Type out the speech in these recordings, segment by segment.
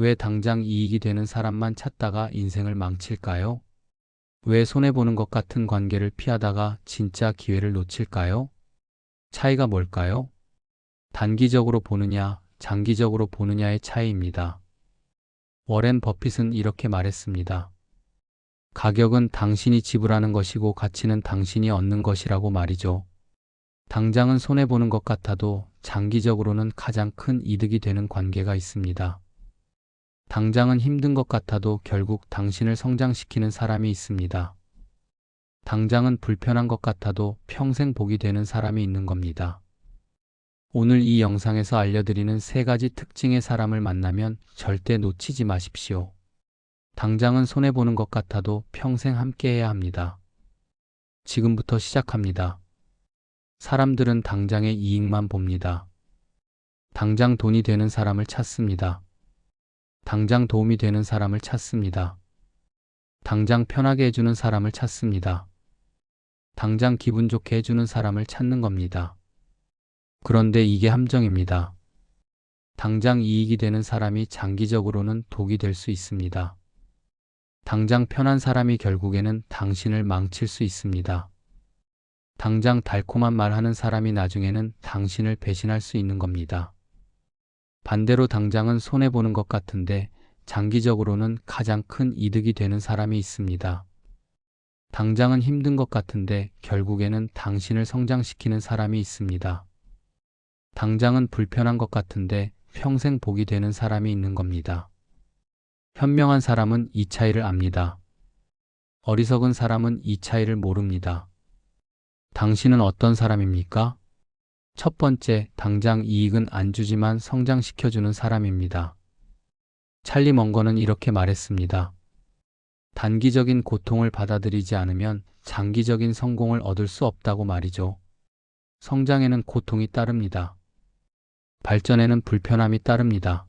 왜 당장 이익이 되는 사람만 찾다가 인생을 망칠까요? 왜 손해보는 것 같은 관계를 피하다가 진짜 기회를 놓칠까요? 차이가 뭘까요? 단기적으로 보느냐, 장기적으로 보느냐의 차이입니다. 워렌 버핏은 이렇게 말했습니다. 가격은 당신이 지불하는 것이고 가치는 당신이 얻는 것이라고 말이죠. 당장은 손해보는 것 같아도 장기적으로는 가장 큰 이득이 되는 관계가 있습니다. 당장은 힘든 것 같아도 결국 당신을 성장시키는 사람이 있습니다. 당장은 불편한 것 같아도 평생 복이 되는 사람이 있는 겁니다. 오늘 이 영상에서 알려드리는 세 가지 특징의 사람을 만나면 절대 놓치지 마십시오. 당장은 손해보는 것 같아도 평생 함께해야 합니다. 지금부터 시작합니다. 사람들은 당장의 이익만 봅니다. 당장 돈이 되는 사람을 찾습니다. 당장 도움이 되는 사람을 찾습니다. 당장 편하게 해주는 사람을 찾습니다. 당장 기분 좋게 해주는 사람을 찾는 겁니다. 그런데 이게 함정입니다. 당장 이익이 되는 사람이 장기적으로는 독이 될 수 있습니다. 당장 편한 사람이 결국에는 당신을 망칠 수 있습니다. 당장 달콤한 말 하는 사람이 나중에는 당신을 배신할 수 있는 겁니다. 반대로 당장은 손해보는 것 같은데 장기적으로는 가장 큰 이득이 되는 사람이 있습니다. 당장은 힘든 것 같은데 결국에는 당신을 성장시키는 사람이 있습니다. 당장은 불편한 것 같은데 평생 복이 되는 사람이 있는 겁니다. 현명한 사람은 이 차이를 압니다. 어리석은 사람은 이 차이를 모릅니다. 당신은 어떤 사람입니까? 첫 번째, 당장 이익은 안 주지만 성장시켜주는 사람입니다. 찰리 먼거는 이렇게 말했습니다. 단기적인 고통을 받아들이지 않으면 장기적인 성공을 얻을 수 없다고 말이죠. 성장에는 고통이 따릅니다. 발전에는 불편함이 따릅니다.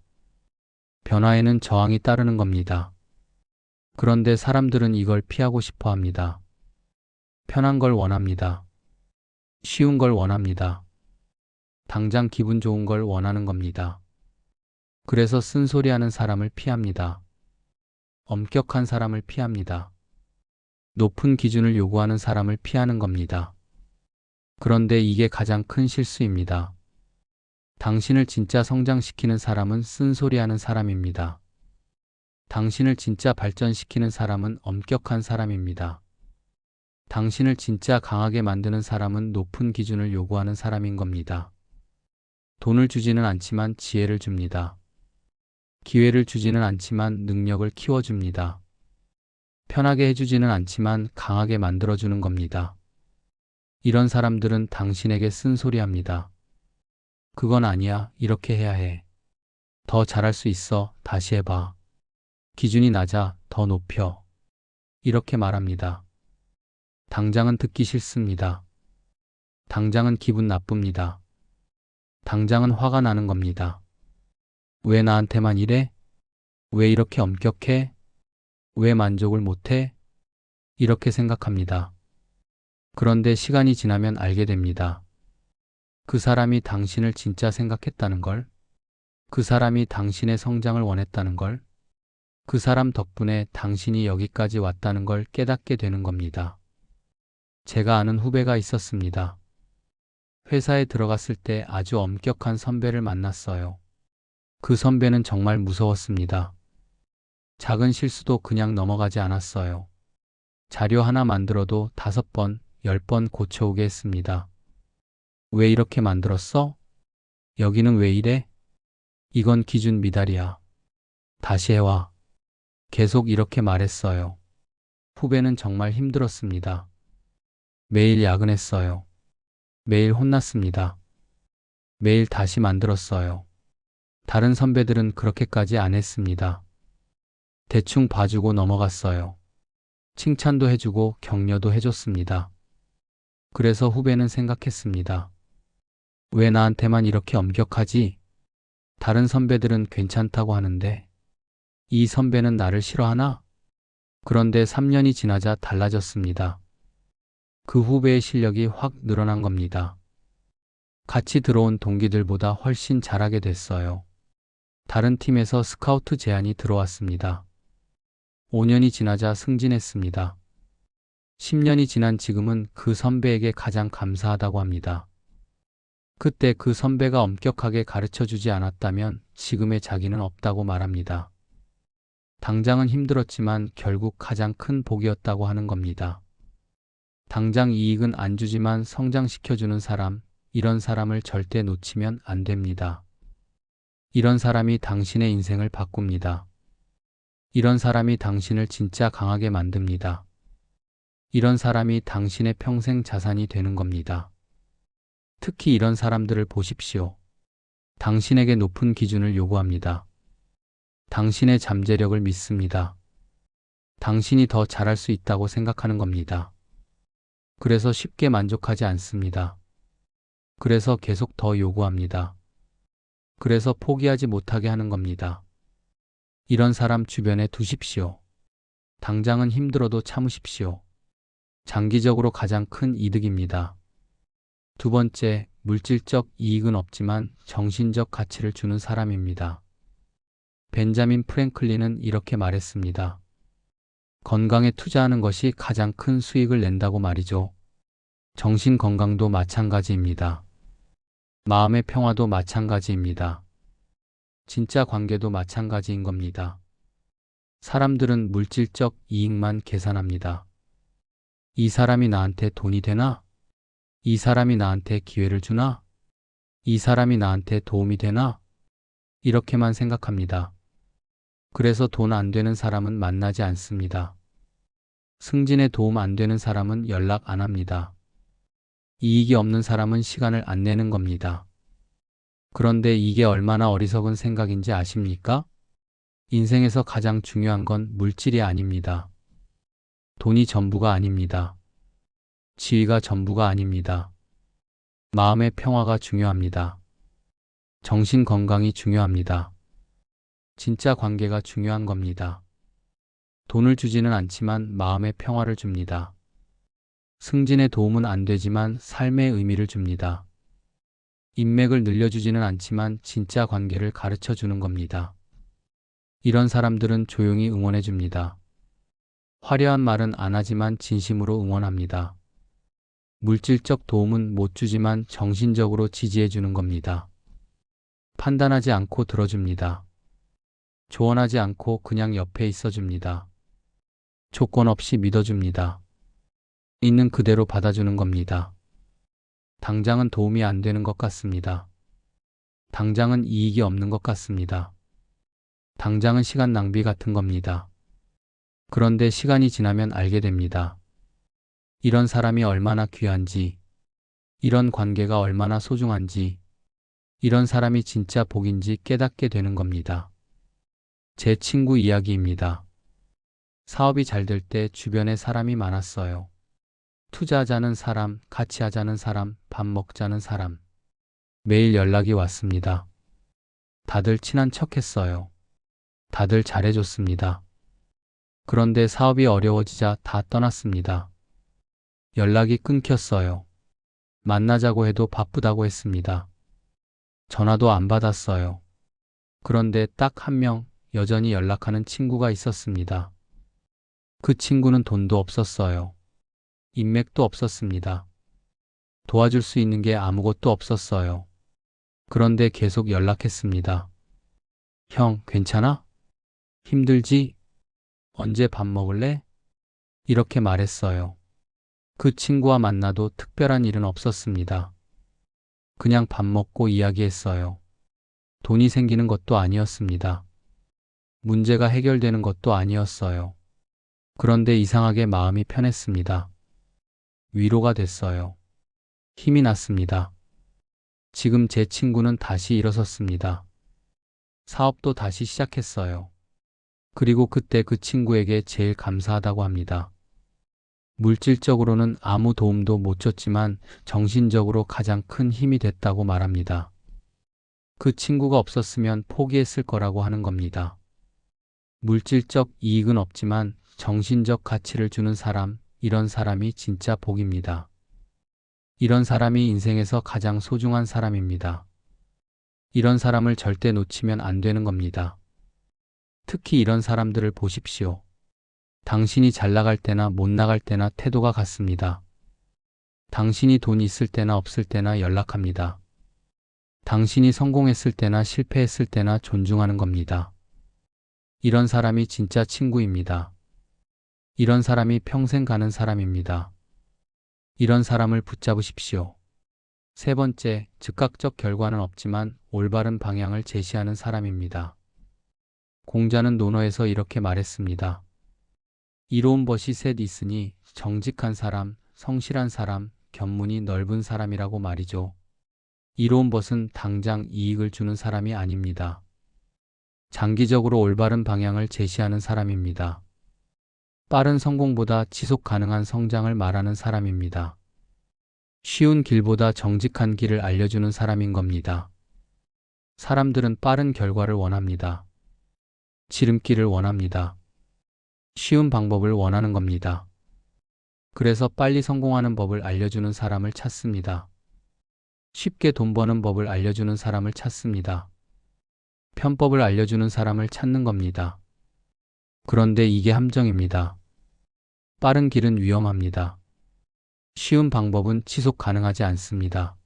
변화에는 저항이 따르는 겁니다. 그런데 사람들은 이걸 피하고 싶어 합니다. 편한 걸 원합니다. 쉬운 걸 원합니다. 당장 기분 좋은 걸 원하는 겁니다. 그래서 쓴소리하는 사람을 피합니다. 엄격한 사람을 피합니다. 높은 기준을 요구하는 사람을 피하는 겁니다. 그런데 이게 가장 큰 실수입니다. 당신을 진짜 성장시키는 사람은 쓴소리하는 사람입니다. 당신을 진짜 발전시키는 사람은 엄격한 사람입니다. 당신을 진짜 강하게 만드는 사람은 높은 기준을 요구하는 사람인 겁니다. 돈을 주지는 않지만 지혜를 줍니다. 기회를 주지는 않지만 능력을 키워줍니다. 편하게 해주지는 않지만 강하게 만들어주는 겁니다. 이런 사람들은 당신에게 쓴소리합니다. 그건 아니야, 이렇게 해야 해. 더 잘할 수 있어, 다시 해봐. 기준이 낮아, 더 높여. 이렇게 말합니다. 당장은 듣기 싫습니다. 당장은 기분 나쁩니다. 당장은 화가 나는 겁니다. 왜 나한테만 이래? 왜 이렇게 엄격해? 왜 만족을 못해? 이렇게 생각합니다. 그런데 시간이 지나면 알게 됩니다. 그 사람이 당신을 진짜 생각했다는 걸, 그 사람이 당신의 성장을 원했다는 걸, 그 사람 덕분에 당신이 여기까지 왔다는 걸 깨닫게 되는 겁니다. 제가 아는 후배가 있었습니다. 회사에 들어갔을 때 아주 엄격한 선배를 만났어요. 그 선배는 정말 무서웠습니다. 작은 실수도 그냥 넘어가지 않았어요. 자료 하나 만들어도 5번, 10번 고쳐오게 했습니다. 왜 이렇게 만들었어? 여기는 왜 이래? 이건 기준 미달이야. 다시 해와. 계속 이렇게 말했어요. 후배는 정말 힘들었습니다. 매일 야근했어요. 매일 혼났습니다. 매일 다시 만들었어요. 다른 선배들은 그렇게까지 안 했습니다. 대충 봐주고 넘어갔어요. 칭찬도 해주고 격려도 해줬습니다. 그래서 후배는 생각했습니다. 왜 나한테만 이렇게 엄격하지? 다른 선배들은 괜찮다고 하는데 이 선배는 나를 싫어하나? 그런데 3년이 지나자 달라졌습니다. 그 후배의 실력이 확 늘어난 겁니다. 같이 들어온 동기들보다 훨씬 잘하게 됐어요. 다른 팀에서 스카우트 제안이 들어왔습니다. 5년이 지나자 승진했습니다. 10년이 지난 지금은 그 선배에게 가장 감사하다고 합니다. 그때 그 선배가 엄격하게 가르쳐 주지 않았다면 지금의 자기는 없다고 말합니다. 당장은 힘들었지만 결국 가장 큰 복이었다고 하는 겁니다. 당장 이익은 안 주지만 성장시켜주는 사람, 이런 사람을 절대 놓치면 안 됩니다. 이런 사람이 당신의 인생을 바꿉니다. 이런 사람이 당신을 진짜 강하게 만듭니다. 이런 사람이 당신의 평생 자산이 되는 겁니다. 특히 이런 사람들을 보십시오. 당신에게 높은 기준을 요구합니다. 당신의 잠재력을 믿습니다. 당신이 더 잘할 수 있다고 생각하는 겁니다. 그래서 쉽게 만족하지 않습니다. 그래서 계속 더 요구합니다. 그래서 포기하지 못하게 하는 겁니다. 이런 사람 주변에 두십시오. 당장은 힘들어도 참으십시오. 장기적으로 가장 큰 이득입니다. 두 번째, 물질적 이익은 없지만 정신적 가치를 주는 사람입니다. 벤자민 프랭클린은 이렇게 말했습니다. 건강에 투자하는 것이 가장 큰 수익을 낸다고 말이죠. 정신 건강도 마찬가지입니다. 마음의 평화도 마찬가지입니다. 진짜 관계도 마찬가지인 겁니다. 사람들은 물질적 이익만 계산합니다. 이 사람이 나한테 돈이 되나? 이 사람이 나한테 기회를 주나? 이 사람이 나한테 도움이 되나? 이렇게만 생각합니다. 그래서 돈 안 되는 사람은 만나지 않습니다. 승진에 도움 안 되는 사람은 연락 안 합니다. 이익이 없는 사람은 시간을 안 내는 겁니다. 그런데 이게 얼마나 어리석은 생각인지 아십니까? 인생에서 가장 중요한 건 물질이 아닙니다. 돈이 전부가 아닙니다. 지위가 전부가 아닙니다. 마음의 평화가 중요합니다. 정신 건강이 중요합니다. 진짜 관계가 중요한 겁니다. 돈을 주지는 않지만 마음의 평화를 줍니다. 승진에 도움은 안 되지만 삶의 의미를 줍니다. 인맥을 늘려주지는 않지만 진짜 관계를 가르쳐 주는 겁니다. 이런 사람들은 조용히 응원해 줍니다. 화려한 말은 안 하지만 진심으로 응원합니다. 물질적 도움은 못 주지만 정신적으로 지지해 주는 겁니다. 판단하지 않고 들어줍니다. 조언하지 않고 그냥 옆에 있어 줍니다. 조건 없이 믿어줍니다. 있는 그대로 받아주는 겁니다. 당장은 도움이 안 되는 것 같습니다. 당장은 이익이 없는 것 같습니다. 당장은 시간 낭비 같은 겁니다. 그런데 시간이 지나면 알게 됩니다. 이런 사람이 얼마나 귀한지, 이런 관계가 얼마나 소중한지, 이런 사람이 진짜 복인지 깨닫게 되는 겁니다. 제 친구 이야기입니다. 사업이 잘 될 때 주변에 사람이 많았어요. 투자하자는 사람, 같이 하자는 사람, 밥 먹자는 사람. 매일 연락이 왔습니다. 다들 친한 척 했어요. 다들 잘해줬습니다. 그런데 사업이 어려워지자 다 떠났습니다. 연락이 끊겼어요. 만나자고 해도 바쁘다고 했습니다. 전화도 안 받았어요. 그런데 딱 한 명 여전히 연락하는 친구가 있었습니다. 그 친구는 돈도 없었어요. 인맥도 없었습니다. 도와줄 수 있는 게 아무것도 없었어요. 그런데 계속 연락했습니다. 형, 괜찮아? 힘들지? 언제 밥 먹을래? 이렇게 말했어요. 그 친구와 만나도 특별한 일은 없었습니다. 그냥 밥 먹고 이야기했어요. 돈이 생기는 것도 아니었습니다. 문제가 해결되는 것도 아니었어요. 그런데 이상하게 마음이 편했습니다. 위로가 됐어요. 힘이 났습니다. 지금 제 친구는 다시 일어섰습니다. 사업도 다시 시작했어요. 그리고 그때 그 친구에게 제일 감사하다고 합니다. 물질적으로는 아무 도움도 못 줬지만 정신적으로 가장 큰 힘이 됐다고 말합니다. 그 친구가 없었으면 포기했을 거라고 하는 겁니다. 물질적 이익은 없지만 정신적 가치를 주는 사람, 이런 사람이 진짜 복입니다. 이런 사람이 인생에서 가장 소중한 사람입니다. 이런 사람을 절대 놓치면 안 되는 겁니다. 특히 이런 사람들을 보십시오. 당신이 잘 나갈 때나 못 나갈 때나 태도가 같습니다. 당신이 돈 있을 때나 없을 때나 연락합니다. 당신이 성공했을 때나 실패했을 때나 존중하는 겁니다. 이런 사람이 진짜 친구입니다. 이런 사람이 평생 가는 사람입니다. 이런 사람을 붙잡으십시오. 세 번째, 즉각적 결과는 없지만 올바른 방향을 제시하는 사람입니다. 공자는 논어에서 이렇게 말했습니다. 이로운 벗이 셋 있으니 정직한 사람, 성실한 사람, 견문이 넓은 사람이라고 말이죠. 이로운 벗은 당장 이익을 주는 사람이 아닙니다. 장기적으로 올바른 방향을 제시하는 사람입니다. 빠른 성공보다 지속 가능한 성장을 말하는 사람입니다. 쉬운 길보다 정직한 길을 알려주는 사람인 겁니다. 사람들은 빠른 결과를 원합니다. 지름길을 원합니다. 쉬운 방법을 원하는 겁니다. 그래서 빨리 성공하는 법을 알려주는 사람을 찾습니다. 쉽게 돈 버는 법을 알려주는 사람을 찾습니다. 편법을 알려주는 사람을 찾는 겁니다. 그런데 이게 함정입니다. 빠른 길은 위험합니다. 쉬운 방법은 지속 가능하지 않습니다.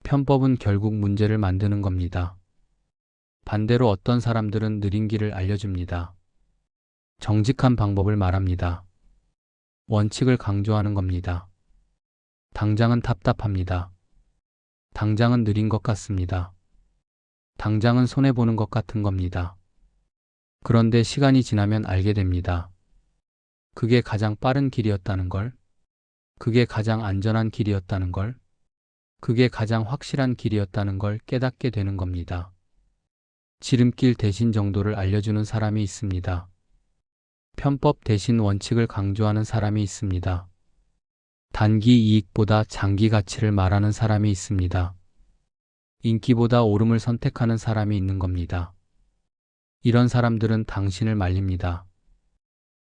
편법은 결국 문제를 만드는 겁니다. 반대로 어떤 사람들은 느린 길을 알려줍니다. 정직한 방법을 말합니다. 원칙을 강조하는 겁니다. 당장은 답답합니다. 당장은 느린 것 같습니다. 당장은 손해보는 것 같은 겁니다. 그런데 시간이 지나면 알게 됩니다. 그게 가장 빠른 길이었다는 걸, 그게 가장 안전한 길이었다는 걸, 그게 가장 확실한 길이었다는 걸 깨닫게 되는 겁니다. 지름길 대신 정도를 알려주는 사람이 있습니다. 편법 대신 원칙을 강조하는 사람이 있습니다. 단기 이익보다 장기 가치를 말하는 사람이 있습니다. 인기보다 옳음을 선택하는 사람이 있는 겁니다. 이런 사람들은 당신을 말립니다.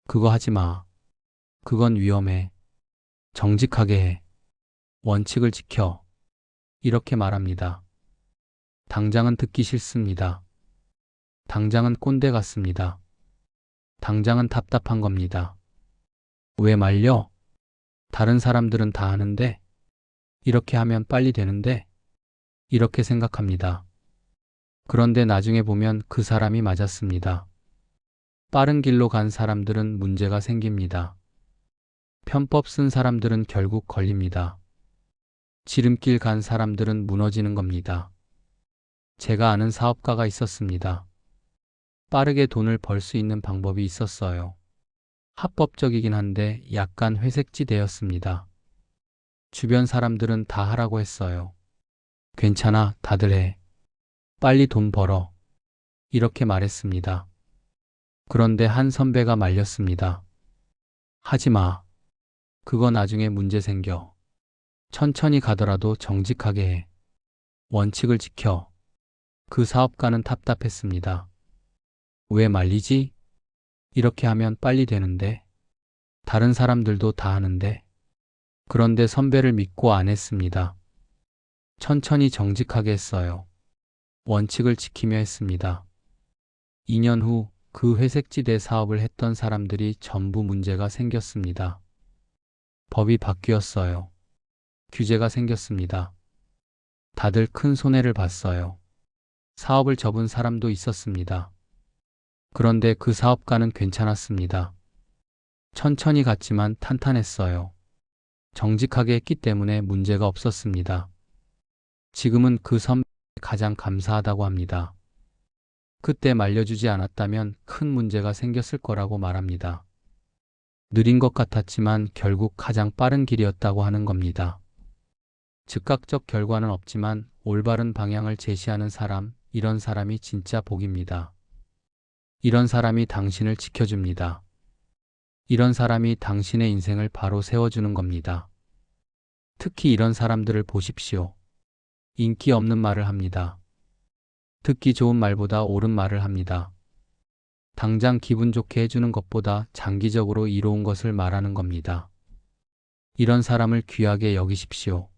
그거 하지 마. 그건 위험해. 정직하게 해. 원칙을 지켜. 이렇게 말합니다. 당장은 듣기 싫습니다. 당장은 꼰대 같습니다. 당장은 답답한 겁니다. 왜 말려? 다른 사람들은 다 하는데? 이렇게 하면 빨리 되는데? 이렇게 생각합니다. 그런데 나중에 보면 그 사람이 맞았습니다. 빠른 길로 간 사람들은 문제가 생깁니다. 편법 쓴 사람들은 결국 걸립니다. 지름길 간 사람들은 무너지는 겁니다. 제가 아는 사업가가 있었습니다. 빠르게 돈을 벌 수 있는 방법이 있었어요. 합법적이긴 한데 약간 회색지대였습니다. 주변 사람들은 다 하라고 했어요. 괜찮아, 다들 해. 빨리 돈 벌어. 이렇게 말했습니다. 그런데 한 선배가 말렸습니다. 하지 마. 그거 나중에 문제 생겨. 천천히 가더라도 정직하게 해. 원칙을 지켜. 그 사업가는 답답했습니다. 왜 말리지? 이렇게 하면 빨리 되는데. 다른 사람들도 다 하는데. 그런데 선배를 믿고 안 했습니다. 천천히 정직하게 했어요. 원칙을 지키며 했습니다. 2년 후 그 회색지대 사업을 했던 사람들이 전부 문제가 생겼습니다. 법이 바뀌었어요. 규제가 생겼습니다. 다들 큰 손해를 봤어요. 사업을 접은 사람도 있었습니다. 그런데 그 사업가는 괜찮았습니다. 천천히 갔지만 탄탄했어요. 정직하게 했기 때문에 문제가 없었습니다. 지금은 그 선배에 가장 감사하다고 합니다. 그때 말려주지 않았다면 큰 문제가 생겼을 거라고 말합니다. 느린 것 같았지만 결국 가장 빠른 길이었다고 하는 겁니다. 즉각적 결과는 없지만 올바른 방향을 제시하는 사람, 이런 사람이 진짜 복입니다. 이런 사람이 당신을 지켜줍니다. 이런 사람이 당신의 인생을 바로 세워주는 겁니다. 특히 이런 사람들을 보십시오. 인기 없는 말을 합니다. 듣기 좋은 말보다 옳은 말을 합니다. 당장 기분 좋게 해주는 것보다 장기적으로 이로운 것을 말하는 겁니다. 이런 사람을 귀하게 여기십시오.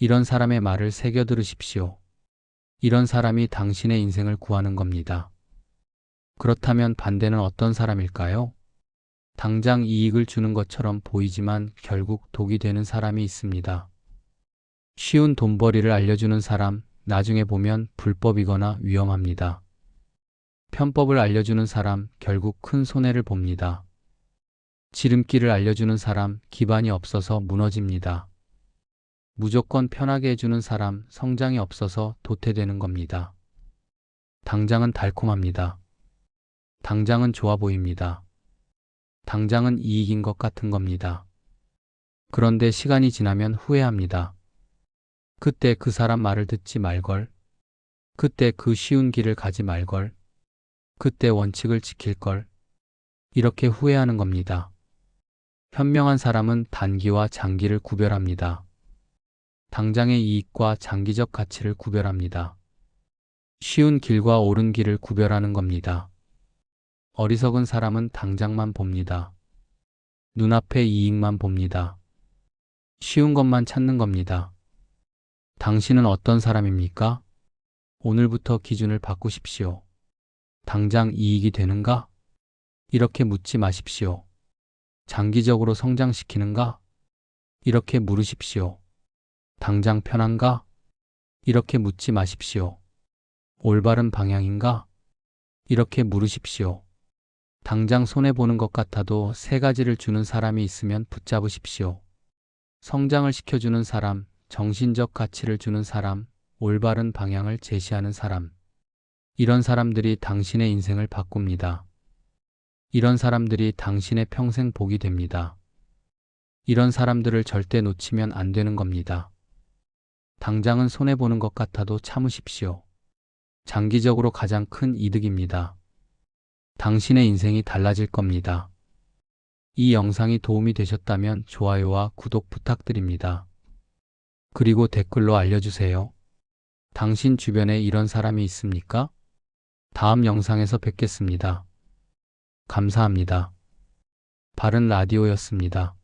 이런 사람의 말을 새겨 들으십시오. 이런 사람이 당신의 인생을 구하는 겁니다. 그렇다면 반대는 어떤 사람일까요? 당장 이익을 주는 것처럼 보이지만 결국 독이 되는 사람이 있습니다. 쉬운 돈벌이를 알려주는 사람, 나중에 보면 불법이거나 위험합니다. 편법을 알려주는 사람, 결국 큰 손해를 봅니다. 지름길을 알려주는 사람, 기반이 없어서 무너집니다. 무조건 편하게 해주는 사람, 성장이 없어서 도태되는 겁니다. 당장은 달콤합니다. 당장은 좋아 보입니다. 당장은 이익인 것 같은 겁니다. 그런데 시간이 지나면 후회합니다. 그때 그 사람 말을 듣지 말걸. 그때 그 쉬운 길을 가지 말걸. 그때 원칙을 지킬걸. 이렇게 후회하는 겁니다. 현명한 사람은 단기와 장기를 구별합니다. 당장의 이익과 장기적 가치를 구별합니다. 쉬운 길과 옳은 길을 구별하는 겁니다. 어리석은 사람은 당장만 봅니다. 눈앞의 이익만 봅니다. 쉬운 것만 찾는 겁니다. 당신은 어떤 사람입니까? 오늘부터 기준을 바꾸십시오. 당장 이익이 되는가? 이렇게 묻지 마십시오. 장기적으로 성장시키는가? 이렇게 물으십시오. 당장 편한가? 이렇게 묻지 마십시오. 올바른 방향인가? 이렇게 물으십시오. 당장 손해보는 것 같아도 세 가지를 주는 사람이 있으면 붙잡으십시오. 성장을 시켜주는 사람, 정신적 가치를 주는 사람, 올바른 방향을 제시하는 사람. 이런 사람들이 당신의 인생을 바꿉니다. 이런 사람들이 당신의 평생 복이 됩니다. 이런 사람들을 절대 놓치면 안 되는 겁니다. 당장은 손해보는 것 같아도 참으십시오. 장기적으로 가장 큰 이득입니다. 당신의 인생이 달라질 겁니다. 이 영상이 도움이 되셨다면 좋아요와 구독 부탁드립니다. 그리고 댓글로 알려주세요. 당신 주변에 이런 사람이 있습니까? 다음 영상에서 뵙겠습니다. 감사합니다. 바른 라디오였습니다.